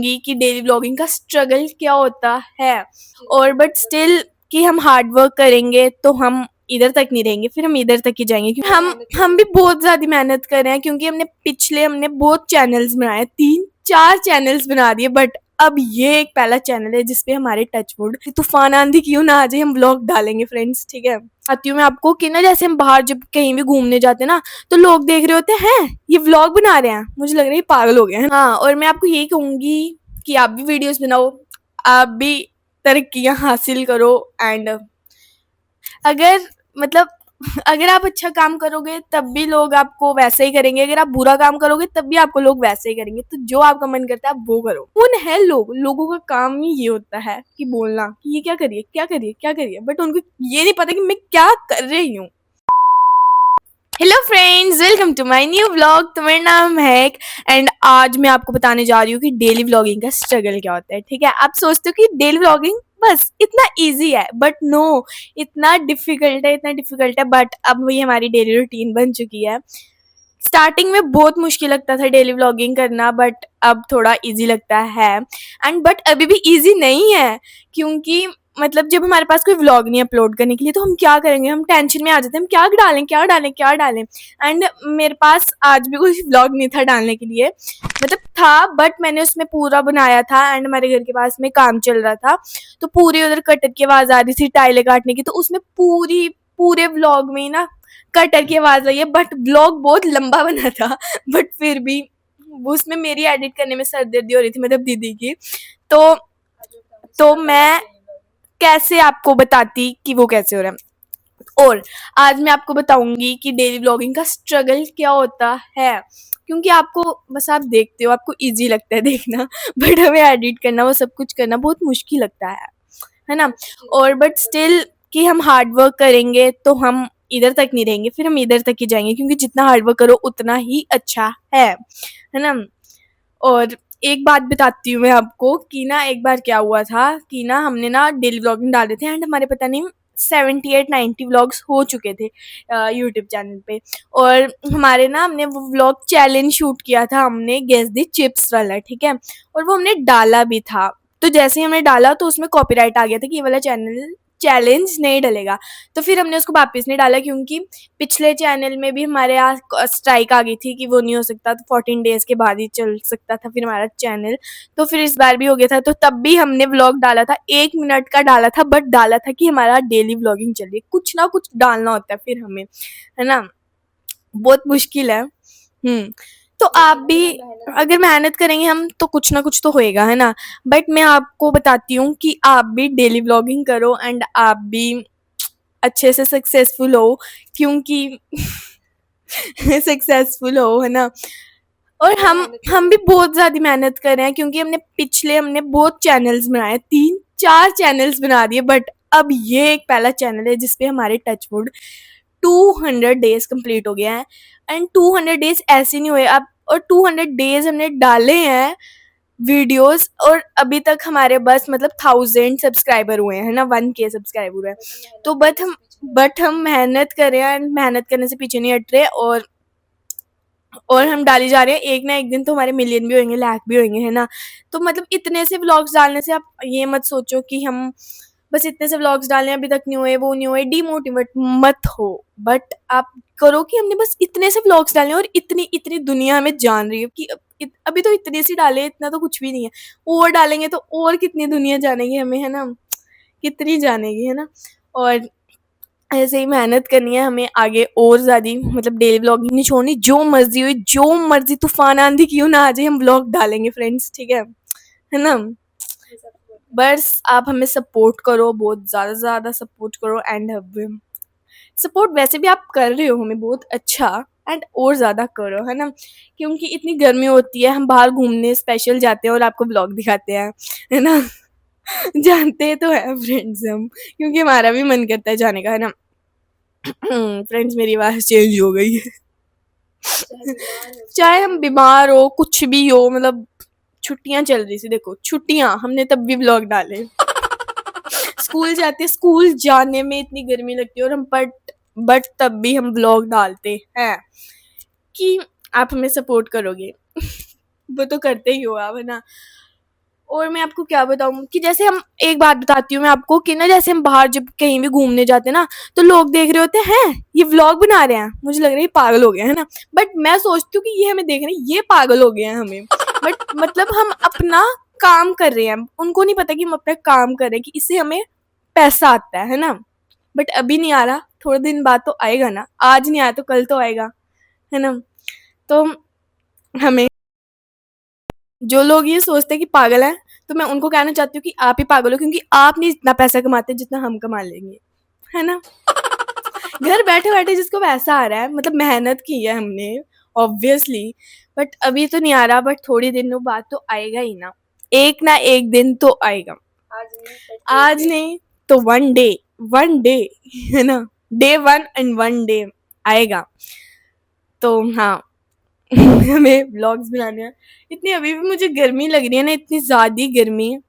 कि daily vlogging का struggle क्या होता है। और बट स्टिल कि हम हार्ड वर्क करेंगे तो हम इधर तक नहीं रहेंगे, फिर हम इधर तक ही जाएंगे, क्योंकि हम भी बहुत ज़्यादा मेहनत कर रहे हैं। क्योंकि हमने बहुत चैनल्स बनाए, 3-4 चैनल्स बना दिए, बट अब ये एक पहला चैनल है जिसपे हमारे टचवुड तूफान आंधी क्यों ना आ जाए, हम व्लॉग डालेंगे फ्रेंड्स। ठीक है, आती हूँ मैं आपको कि ना, जैसे हम बाहर जब कहीं भी घूमने जाते हैं ना, तो लोग देख रहे होते हैं ये व्लॉग बना रहे हैं, मुझे लग रहा है ये पागल हो गए हैं। हाँ, और मैं आपको यही कहूंगी कि आप भी वीडियोस बनाओ, आप भी तरक्कियां हासिल करो। एंड अगर मतलब अगर आप अच्छा काम करोगे तब भी लोग आपको वैसे ही करेंगे, अगर आप बुरा काम करोगे तब भी आपको लोग वैसे ही करेंगे। तो जो आपका मन करता है आप वो करो। कौन है लोगों का काम ही ये होता है कि बोलना कि ये क्या करिए क्या करिए क्या करिए, बट उनको ये नहीं पता कि मैं क्या कर रही हूँ। Hello friends, welcome to my new vlog. तो मेरा नाम है एंड आज मैं आपको बताने जा रही हूँ कि डेली व्लॉगिंग का स्ट्रगल क्या होता है। ठीक है, आप सोचते हो कि डेली व्लॉगिंग बस इतना इजी है, बट नो, इतना डिफिकल्ट है। बट अब वही हमारी डेली रूटीन बन चुकी है। स्टार्टिंग में बहुत मुश्किल लगता था डेली व्लॉगिंग करना, बट अब थोड़ा इजी लगता है। एंड बट अभी भी इजी नहीं है, क्योंकि मतलब जब हमारे पास कोई व्लॉग नहीं अपलोड करने के लिए तो हम क्या करेंगे, हम टेंशन में आ जाते हैं, हम क्या डालें क्या डालें क्या डालें। एंड मेरे पास आज भी कोई व्लॉग नहीं था डालने के लिए, मतलब था बट मैंने उसमें पूरा बनाया था। एंड हमारे घर के पास में काम चल रहा था, तो पूरी उधर कटर की आवाज़ आ रही थी टाइलें काटने की, तो उसमें पूरे व्लॉग में ना कटर की आवाज़ आई है। बट व्लॉग बहुत लंबा बना था, बट फिर भी उसमें मेरी एडिट करने में सरदर्दी हो रही थी, मतलब दीदी की। तो मैं कैसे आपको बताती कि वो कैसे हो रहा है। और आज मैं आपको बताऊंगी कि डेली व्लॉगिंग का स्ट्रगल क्या होता है। क्योंकि आपको बस आप देखते हो, आपको इजी लगता है देखना, बट हमें एडिट करना, वो सब कुछ करना बहुत मुश्किल लगता है ना। और बट स्टिल कि हम हार्ड वर्क करेंगे तो हम इधर तक नहीं रहेंगे, फिर हम इधर तक ही जाएंगे, क्योंकि जितना हार्ड वर्क करो उतना ही अच्छा है ना। और एक बात बताती हूँ मैं आपको कि ना, एक बार क्या हुआ था कि ना, हमने ना डेली व्लॉगिंग डाले थे एंड हमारे पता नहीं 78-90 व्लॉग्स हो चुके थे यूट्यूब चैनल पे। और हमारे ना, हमने वो व्लॉग चैलेंज शूट किया था, हमने गेस दी चिप्स वाला। ठीक है, और वो हमने डाला भी था। तो जैसे ही हमने डाला तो उसमें कॉपीराइट आ गया था कि ये वाला चैनल चैलेंज नहीं डलेगा। तो फिर हमने उसको वापस नहीं डाला, क्योंकि पिछले चैनल में भी हमारे यहाँ स्ट्राइक आ गई थी कि वो नहीं हो सकता, तो 14 डेज के बाद ही चल सकता था फिर हमारा चैनल। तो फिर इस बार भी हो गया था, तो तब भी हमने व्लॉग डाला था, 1 मिनट का डाला था, बट डाला था कि हमारा डेली व्लॉगिंग चल रही है, कुछ ना कुछ डालना होता है फिर हमें, है ना। बहुत मुश्किल है। तो आप भी अगर मेहनत करेंगे हम तो कुछ ना कुछ तो होएगा, है ना। बट मैं आपको बताती हूँ कि आप भी डेली व्लॉगिंग करो एंड आप भी अच्छे से सक्सेसफुल हो, क्योंकि सक्सेसफुल हो, है ना। और हम भी बहुत ज़्यादा मेहनत कर रहे हैं, क्योंकि हमने बहुत चैनल्स बनाए, 3-4 चैनल्स बना दिए, बट अब ये एक पहला चैनल है जिसपे हमारे टचवुड 200 डेज कंप्लीट हो गया है। एंड 200 डेज ऐसे नहीं हुए अब, और 200 डेज हमने डाले हैं वीडियोस, और अभी तक हमारे बस मतलब 1000 सब्सक्राइबर हुए हैं ना, 1K सब्सक्राइबर हुए हैं। तो बट हम मेहनत कर रहे हैं एंड मेहनत करने से पीछे नहीं हट रहे। और हम डाली जा रहे हैं, एक ना एक दिन तो हमारे मिलियन भी होंगे, लाख भी होंगे, है ना। तो मतलब इतने से व्लॉग्स डालने से आप ये मत सोचो कि हम बस इतने से व्लॉग्स डालें अभी तक नहीं हुए, वो नहीं हुए, डिमोटिवेट मत हो। बट आप करो कि हमने बस इतने से व्लॉग्स डाले और इतनी इतनी दुनिया हमें जान रही है कि अभी तो इतने से डाले, इतना तो कुछ भी नहीं है, और डालेंगे तो और कितनी दुनिया जानेगी हमें, है ना, कितनी जानेगी, है ना। और ऐसे ही मेहनत करनी है हमें आगे और ज़्यादा, मतलब डेली व्लॉगिंग नहीं छोड़नी, जो मर्जी हुई, जो मर्जी तूफान आंधी क्यों ना आ जाए, हम व्लॉग डालेंगे फ्रेंड्स। ठीक है ना। बस आप हमें सपोर्ट करो, बहुत ज़्यादा सपोर्ट करो। एंड सपोर्ट वैसे भी आप कर रहे हो हमें बहुत अच्छा, एंड और ज़्यादा करो, है ना। क्योंकि इतनी गर्मी होती है, हम बाहर घूमने स्पेशल जाते हैं और आपको व्लॉग दिखाते हैं, है ना। जानते तो है फ्रेंड्स हम, क्योंकि हमारा भी मन करता है जाने का, है ना। फ्रेंड्स मेरी आवाज़ चेंज हो गई है। चाहे हम बीमार हो, कुछ भी हो, मतलब छुट्टियां चल रही थी, देखो छुट्टियां, हमने तब भी व्लॉग डाले। स्कूल जाते, स्कूल जाने में इतनी गर्मी लगती है, और हम बट तब भी हम व्लॉग डालते हैं कि आप हमें सपोर्ट करोगे। वो तो करते ही हो आप, है ना। और मैं आपको क्या बताऊँ कि जैसे हम एक बात बताती हूँ मैं आपको कि ना जैसे हम बाहर जब कहीं भी घूमने जाते हैं ना तो लोग देख रहे होते हैं ये व्लॉग बना रहे हैं, मुझे लग रहा है ये पागल हो गए है ना, बट मैं सोचती हूँ कि ये हमें देख रहे हैं ये पागल हो गए हैं हमें, बट मतलब हम अपना काम कर रहे हैं, उनको नहीं पता कि हम अपना काम कर रहे हैं कि इससे हमें पैसा आता है ना, बट अभी नहीं आ रहा, थोड़े दिन बाद तो आएगा ना, आज नहीं आया तो कल तो आएगा, है ना। तो हमें जो लोग ये सोचते हैं कि पागल है तो मैं उनको कहना चाहती हूँ कि आप ही पागल हो क्योंकि आप नहीं इतना पैसा कमाते जितना हम कमा लेंगे, है ना। घर बैठे बैठे जिसको पैसा आ रहा है मतलब मेहनत की है हमने ऑब्वियसली, बट अभी तो नहीं आ रहा, बट थोड़ी दिनों बाद तो आएगा ही ना एक दिन तो आएगा। आज नहीं तो वन डे है ना, day one and one day आएगा। तो हाँ हमें व्लॉग्स बनाने हैं। इतनी अभी भी मुझे गर्मी लग रही है ना, इतनी ज़्यादा गर्मी है,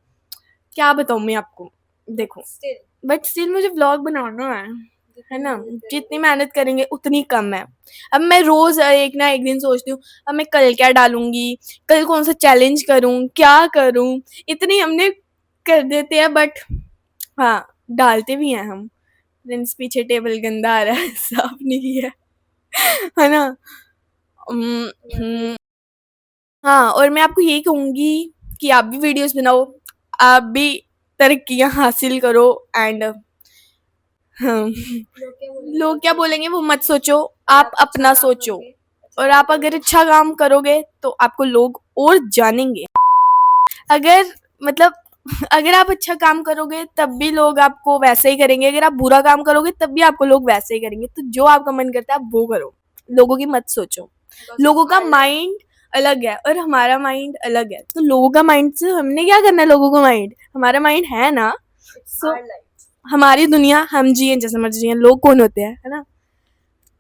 क्या बताऊँ मैं आपको। देखो बट स्टिल मुझे व्लॉग बनाना है ना, जितनी मेहनत करेंगे उतनी कम है। अब मैं रोज़ एक ना एक दिन सोचती हूँ अब मैं कल क्या डालूँगी, कल कौन सा चैलेंज करूँ, क्या करूँ, इतनी हमने कर देते हैं, बट हाँ, डालते भी हैं हम। फ्रेंड्स पीछे टेबल गंदा आ रहा है साफ नहीं किया है ना। हाँ, और मैं आपको यही कहूँगी कि आप भी वीडियोज़ बनाओ, आप भी तरक्कियाँ हासिल करो एंड हाँ, लोग क्या बोलेंगे वो मत सोचो, आप अपना सोचो, और आप अगर अच्छा काम करोगे तो आपको लोग और जानेंगे। अगर मतलब अगर आप अच्छा काम करोगे तब भी लोग आपको वैसे ही करेंगे, अगर आप बुरा काम करोगे तब भी आपको लोग वैसे ही करेंगे, तो जो आपका मन करता है आप वो करो, लोगों की मत सोचो। लोगों का माइंड अलग है और हमारा माइंड अलग है, तो लोगों का माइंड से हमने क्या करना है, लोगों का माइंड हमारा माइंड है ना, सो हमारी दुनिया हम जिए जैसे मर्जी जिए, लोग कौन होते हैं, है ना।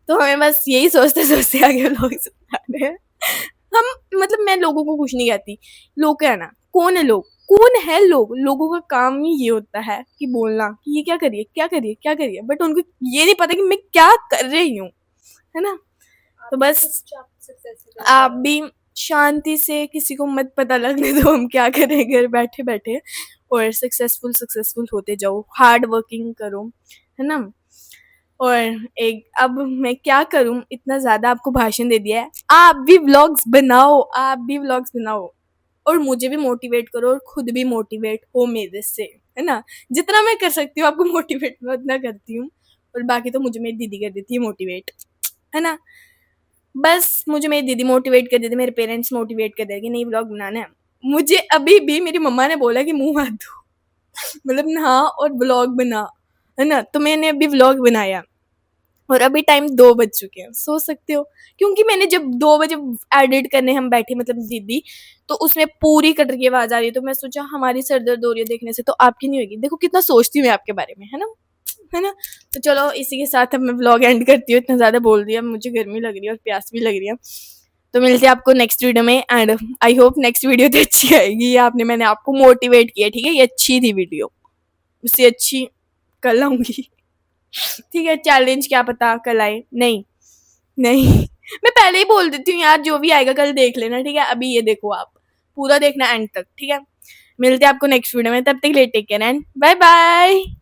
तो हमें बस यही सोचते सोचते आगे लोग सुनाते हैं। हम मतलब मैं लोगों को कुछ नहीं कहती, लोग क्या है ना, कौन है लोग, कौन है लोग, लोगों का काम ही ये होता है कि बोलना कि ये क्या करिए क्या करिए क्या करिए, बट उनको ये नहीं पता कि मैं क्या कर रही हूँ, है ना। तो बस आप भी शांति से किसी को मत पता लगने दो हम क्या करें घर बैठे बैठे, और सक्सेसफुल होते जाओ, हार्ड वर्किंग करो, है ना। और एक अब मैं क्या करूं, इतना ज़्यादा आपको भाषण दे दिया है, आप भी व्लॉग्स बनाओ, आप भी व्लॉग्स बनाओ और मुझे भी मोटिवेट करो और खुद भी मोटिवेट हो मेरे से, है ना। जितना मैं कर सकती हूँ आपको मोटिवेट मैं उतना करती हूँ, और बाकी तो मुझे मेरी दीदी कर देती है मोटिवेट, है ना। बस मुझे मेरी दीदी मोटिवेट कर देती, मेरे पेरेंट्स मोटिवेट कर देते कि नहीं व्लॉग बनाना है। मुझे अभी भी मेरी मम्मा ने बोला कि मुँह हाथ धो मतलब नहा और व्लॉग बना, है ना। तो मैंने अभी व्लॉग बनाया और अभी टाइम 2 बज चुके हैं, सोच सकते हो, क्योंकि मैंने जब 2 बजे एडिट करने हम बैठे मतलब दीदी, तो उसमें पूरी कटर की आवाज़ आ रही है, तो मैं सोचा हमारी सर दर्द हो रही है देखने से तो आपकी नहीं होगी, देखो कितना सोचती हूँ मैं आपके बारे में, है ना, है ना। तो चलो इसी के साथ अब मैं व्लॉग एंड करती हूँ, इतना ज़्यादा बोल दिया, मुझे गर्मी लग रही है और प्यास भी लग रही है। तो मिलते हैं आपको नेक्स्ट वीडियो में and I hope next video तो अच्छी आएगी, ये आपने मैंने आपको मोटिवेट किया, ठीक है, ये अच्छी थी वीडियो, उससे अच्छी कल लाऊंगी ठीक है, चैलेंज क्या पता कल आए, नहीं नहीं मैं पहले ही बोल देती हूँ यार, जो भी आएगा कल देख लेना, ठीक है। अभी ये देखो आप पूरा देखना एंड तक, ठीक है। मिलते हैं आपको नेक्स्ट वीडियो में, तब तक के लिए take care and bye bye.